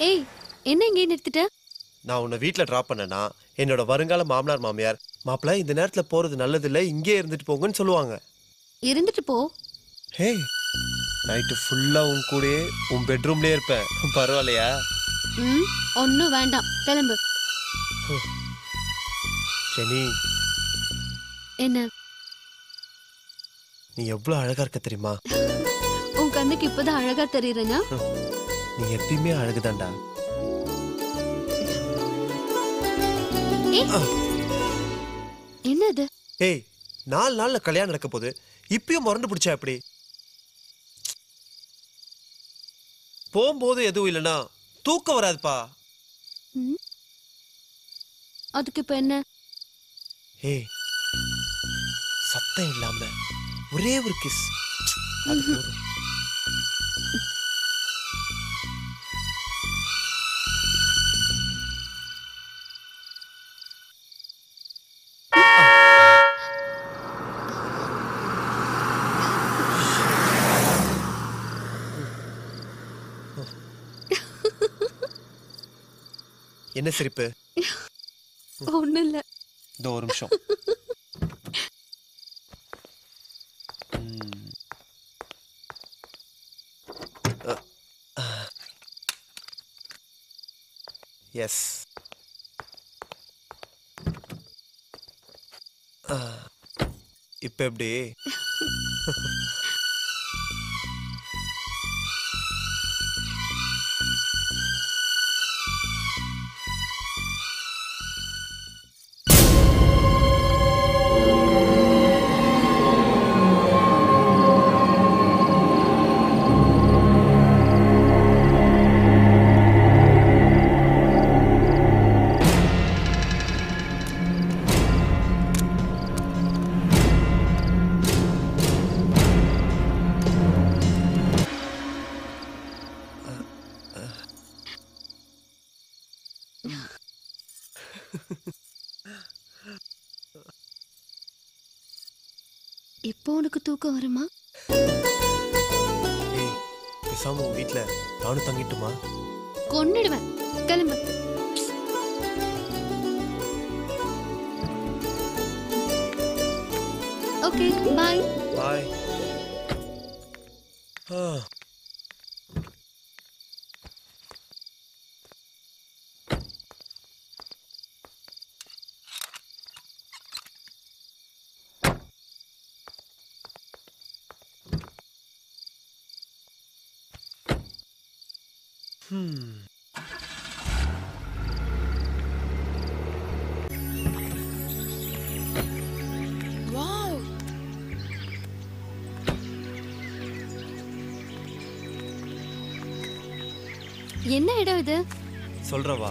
ஏய், என்ன இங்கே நிறுத்திட்ட? நான் உன்னை வீட்டில் ட்ராப் பண்ணேன்னா என்னோட வருங்கால மாமனார் மாமியார் மாப்பிள்ள இந்த நேரத்தில் போகிறது நல்லதில்லை, இங்கே இருந்துட்டு போங்கன்னு சொல்லுவாங்க. இருந்துட்டு போ. ஹே, நைட்டு ஃபுல்லாக உன் கூடயே உன் பெட்ரூம்லேயே இருப்பேன், பரவாயில்லையா? ஒன்றும் வேண்டாம், கிளம்பு. ஜெனி, என்ன? நீ எவ்வளோ அழகா இருக்க தெரியுமா? உன் கண்ணுக்கு இப்பதான் அழகா தெரியுறேனா? நீ எப்பயுமே அழகுதான்டா. என்னது? ஏய், 4 நாள்ல கல்யாணம் நடக்க போது இப்பயும் முரண்டு பிடிச்சா எப்படி? போகும்போது எதுவும் இல்லைன்னா தூக்கம் வராதுப்பா. அதுக்கு இப்ப என்ன? ஏய், சத்தம் இல்லாம ஒரே ஒரு கிஸ், அது போதும். என்ன சிரிப்பு? ஒண்ணும் இல்ல. இந்த ஒரு நிமிஷம். எஸ், இப்ப எப்படி? இப்போ உனக்கு தூக்கம் வருமா? ஏய், பேசாம உன் வீட்டுல நானும் தங்கிட்டுமா? கொன்னிடுவேன், கிளம்பு. ஓகே, பாய். பாய். என்ன இடம் இது? சொல்றவா?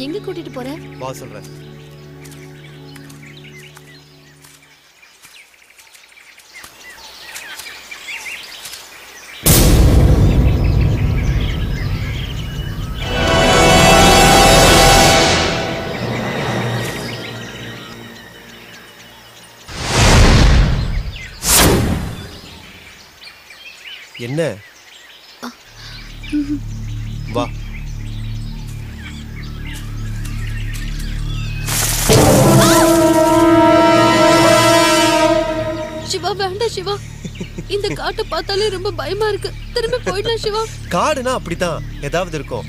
எங்க கூட்டிட்டு போற? வா சொல்றேன். என்ன? வா. சிவா, வேண்டாம் சிவா. இந்த காட்டை பார்த்தாலே ரொம்ப பயமா இருக்கு. திரும்ப போயிடலாம் சிவா. காடுனா அப்படிதான் ஏதாவது இருக்கும்.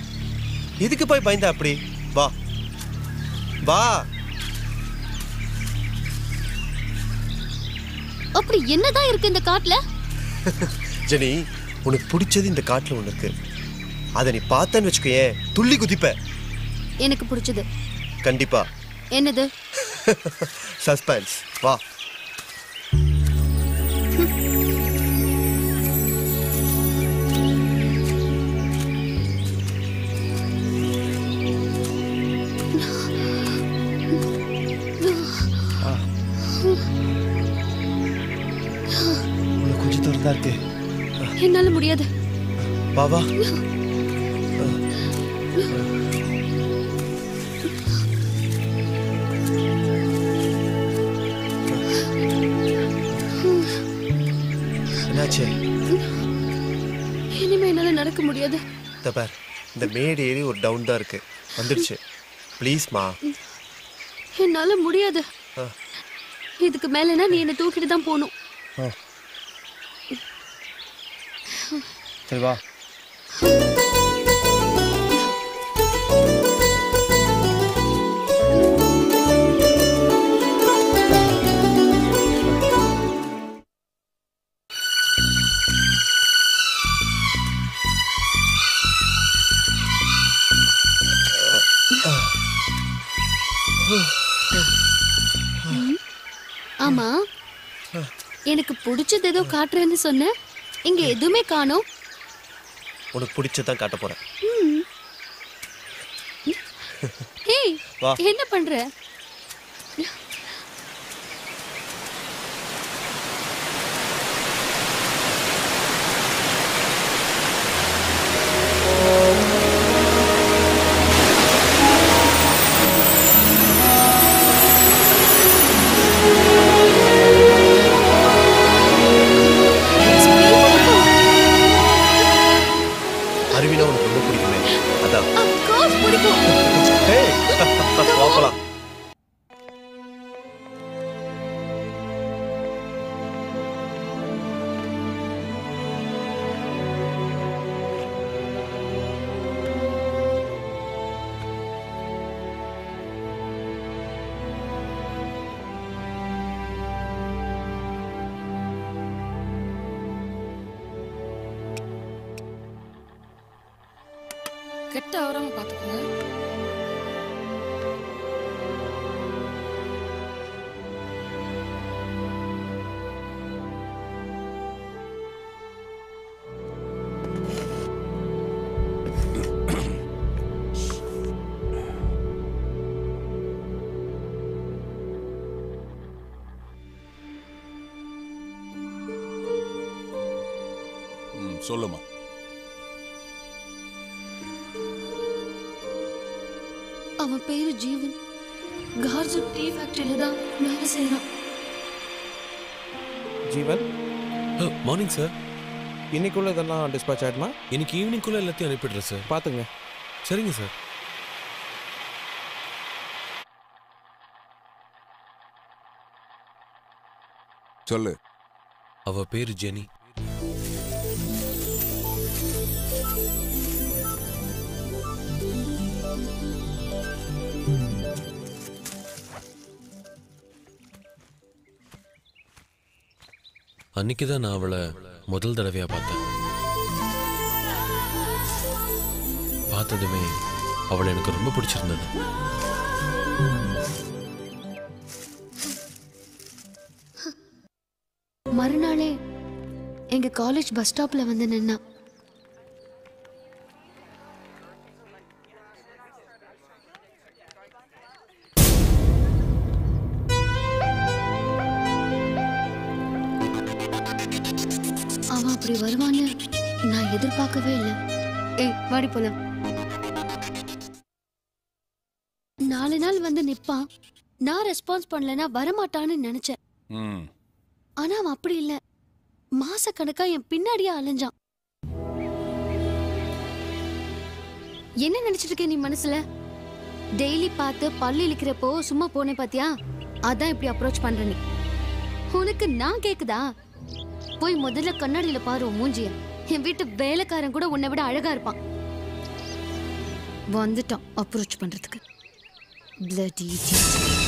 இதுக்கு போய் பயந்தா அப்படி? வா வா. அப்படி என்னதான் இருக்கு இந்த காட்டுல? ஜெனி, உனக்கு பிடிச்சது இந்த காட்டுல ஒண்ணு இருக்கு. அதை நீ பார்த்தன்னு வச்சுக்கோயே, துள்ளி குதிப்ப. எனக்கு பிடிச்சது கண்டிப்பா. என்னது? சஸ்பென்ஸ். வா. என்னால முடியாது. வா வா. என்னாச்சு? இனிமே என்னால நடக்க முடியாது. பார், இந்த மேடு ஏறி ஒரு டவுன் தான் இருக்கு. வந்துடுச்சு. ப்ளீஸ்மா. என்னால முடியாது. இதுக்கு மேலனா நீ என்ன தூக்கிட்டு தான் போகணும். சரி வா. ஆமா, எனக்கு பிடிச்சது ஏதோ காட்டுறேன்னு சொன்ன, இங்க எதுவுமே காணோம். உனக்கு பிடிச்சதான் காட்ட போறேன். ஏய், என்ன பண்ற? அருவினா உனக்கு ரொம்ப பிடிக்குமே, அதான். Of course பிடிக்கும். போகலாம். கெட்ட ஆவராம பாத்துக்கோங்க. சொல்லுமா. அவன் பேரு ஜீவன். கார்ஜன் டீ ஃபேக்டரியில தான் வேலை செய்யறான். ஜீவன், மார்னிங் சார். இன்னைக்குள்ள இதெல்லாம் டிஸ்பேச் ஆயிடுமா? இன்னைக்கு ஈவினிங்குள்ள எல்லாத்தையும் அனுப்பிடுறேன் சார். பார்த்துங்க. சரிங்க சார். சொல்லு. அவ பேரு ஜெனி. அன்னைக்கு தான் நான் அவளை முதல் தடவையா பார்த்தேன். பார்த்ததுமே அவளை எனக்கு ரொம்ப பிடிச்சிருந்தது. மறுநாளே எங்க காலேஜ் பஸ் ஸ்டாப்ல வந்து நின்னா. அவன் அப்படி வருவான்னு நான் எதிர்பார்க்கவே இல்லை. ஏய், வாடி போலாம். 4 நாள் வந்து நிப்பான். நான் ரெஸ்பான்ஸ் பண்ணலன்னா வரமாட்டான்னு நினைச்சேன். ஆனா அவன் அப்படி இல்ல. மாசக்கணக்கா என் பின்னாடியே அலைஞ்சான். என்ன நினைச்சிட்டு இருக்க நீ மனசுல? டெய்லி பார்த்து பல்லு இழிக்கிறப்போ சும்மா போனே பாத்தியா? அதான் இப்படி அப்ரோச் பண்ற நீ. உனக்கு நான் கேக்குதா? போய் முதல்ல கண்ணாடியில பாரு மூஞ்சிய. என் வீட்டு வேலைக்காரன் கூட உன்னை விட அழகா இருப்பான். வந்துட்டான் அப்ரோச் பண்றதுக்கு. Bloody idiot.